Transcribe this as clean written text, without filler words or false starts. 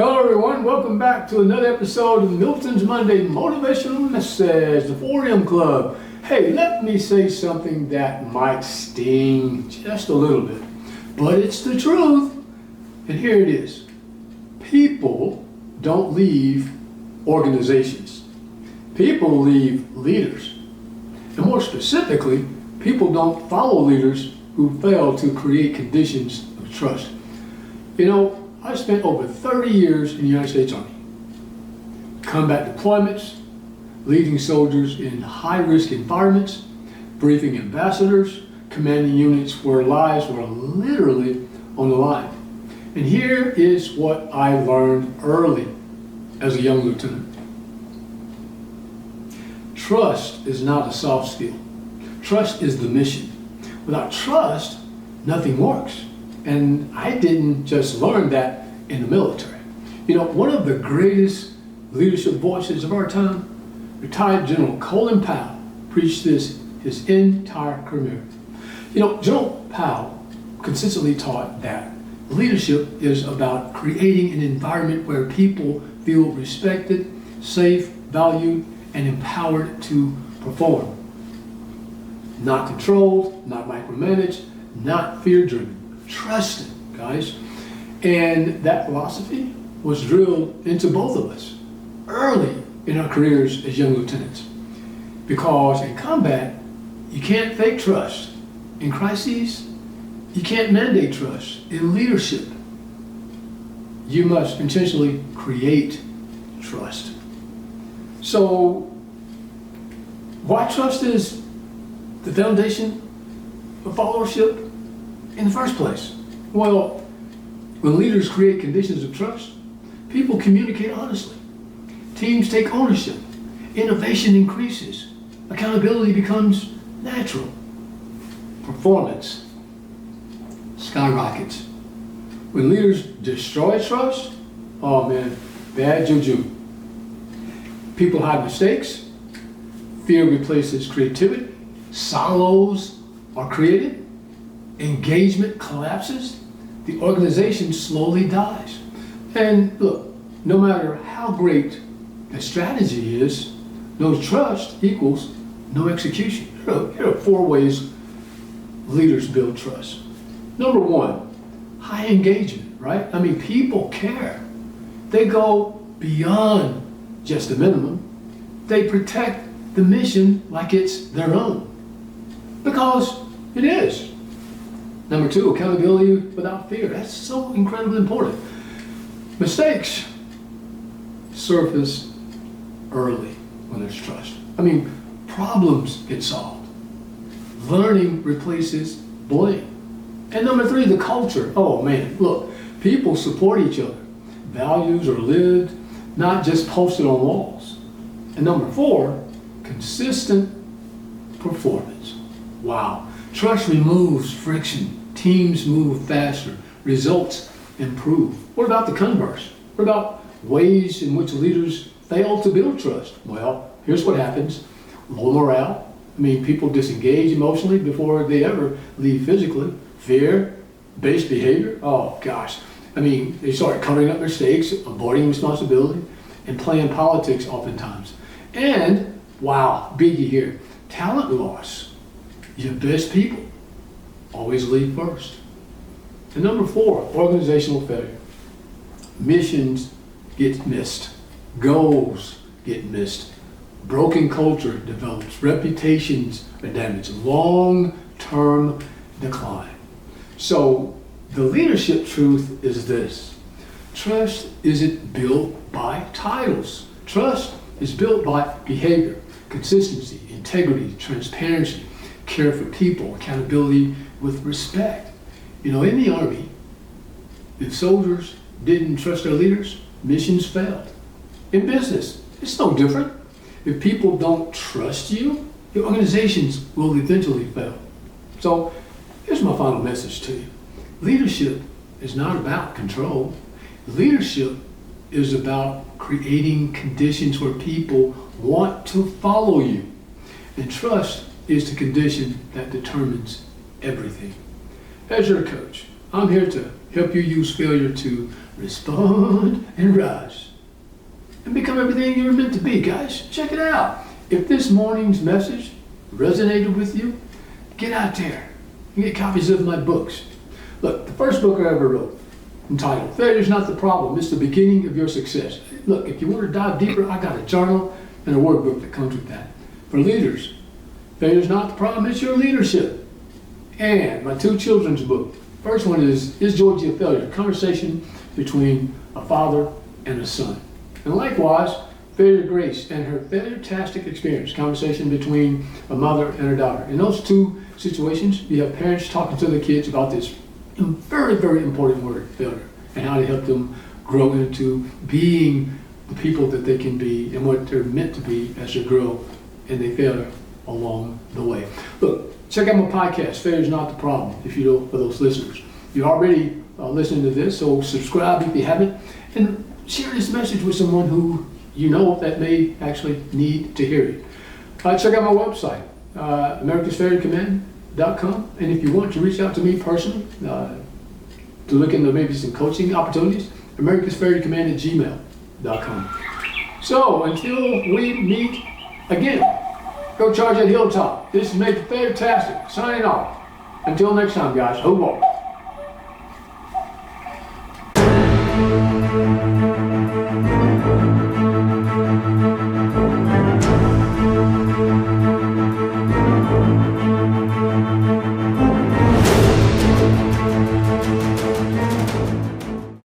Hello everyone, welcome back to another episode of Milton's Monday Motivational Message, the 4M Club. Hey, let me say something that might sting just a little bit, but it's the truth. And here it is. People don't leave organizations. People leave leaders. And more specifically, people don't follow leaders who fail to create conditions of trust. You know, I spent over 30 years in the United States Army. Combat deployments, leading soldiers in high-risk environments, briefing ambassadors, commanding units where lives were literally on the line. And here is what I learned early as a young lieutenant. Trust is not a soft skill. Trust is the mission. Without trust, nothing works. And I didn't just learn that in the military. You know, one of the greatest leadership voices of our time, retired General Colin Powell, preached this his entire career. You know, General Powell consistently taught that leadership is about creating an environment where people feel respected, safe, valued, and empowered to perform. Not controlled, not micromanaged, not fear-driven. Trusted, guys. And that philosophy was drilled into both of us early in our careers as young lieutenants. Because in combat, you can't fake trust. In crises, you can't mandate trust. In leadership, you must intentionally create trust. So, why trust is the foundation of followership in the first place? Well, when leaders create conditions of trust, people communicate honestly. Teams take ownership. Innovation increases. Accountability becomes natural. Performance skyrockets. When leaders destroy trust, oh man, bad juju. People hide mistakes. Fear replaces creativity. Silos are created. Engagement collapses. The organization slowly dies. And look, no matter how great a strategy is, no trust equals no execution. Here are 4 ways leaders build trust. Number 1, high engagement, right? I mean, people care. They go beyond just the minimum. They protect the mission like it's their own. Because it is. Number 2, accountability without fear. That's so incredibly important. Mistakes surface early when there's trust. I mean, problems get solved. Learning replaces blame. And number 3, the culture. Oh man, look, people support each other. Values are lived, not just posted on walls. And number 4, consistent performance. Wow. Trust removes friction. Teams move faster. Results improve. What about the converse? What about ways in which leaders fail to build trust? Well, here's what happens. Low morale. I mean, people disengage emotionally before they ever leave physically. Fear-based behavior. Oh, gosh. I mean, they start covering up mistakes, avoiding responsibility, and playing politics oftentimes. And, wow, biggie here. Talent loss. Your best people always leave first. And number 4, organizational failure. Missions get missed. Goals get missed. Broken culture develops. Reputations are damaged. Long-term decline. So the leadership truth is this. Trust isn't built by titles. Trust is built by behavior, consistency, integrity, transparency, care for people, accountability with respect. You know, in the Army, if soldiers didn't trust their leaders, missions failed. In business, it's no different. If people don't trust you, your organizations will eventually fail. So here's my final message to you. Leadership is not about control. Leadership is about creating conditions where people want to follow you. And trust is the condition that determines everything. As your coach, I'm here to help you use failure to respond and rise and become everything you're meant to be, guys. Check it out. If this morning's message resonated with you, get out there and get copies of my books. Look, the first book I ever wrote, entitled Failure's Not the Problem, it's the beginning of your success. Look, if you want to dive deeper, I got a journal and a workbook that comes with that. For leaders, Failure's Not the Problem, it's your leadership. And my 2 children's book. First one is Georgie A Failure? Conversation between a father and a son. And likewise, Failure Grace and her FailureTastic experience, conversation between a mother and her daughter. In those 2 situations, you have parents talking to their kids about this very, very important word, failure, and how to help them grow into being the people that they can be and what they're meant to be as they grow and they fail along the way. Look, check out my podcast, Failure's Not the Problem, if you know, for those listeners. You're already listening to this, so subscribe if you haven't, and share this message with someone who you know that may actually need to hear it. Check out my website, americasfailurecommand.com, and if you want to reach out to me personally to look into maybe some coaching opportunities, americasfailurecommand@gmail.com. So until we meet again, go charge that hilltop. This is Made for FailureTastic, signing off. Until next time, guys, hope.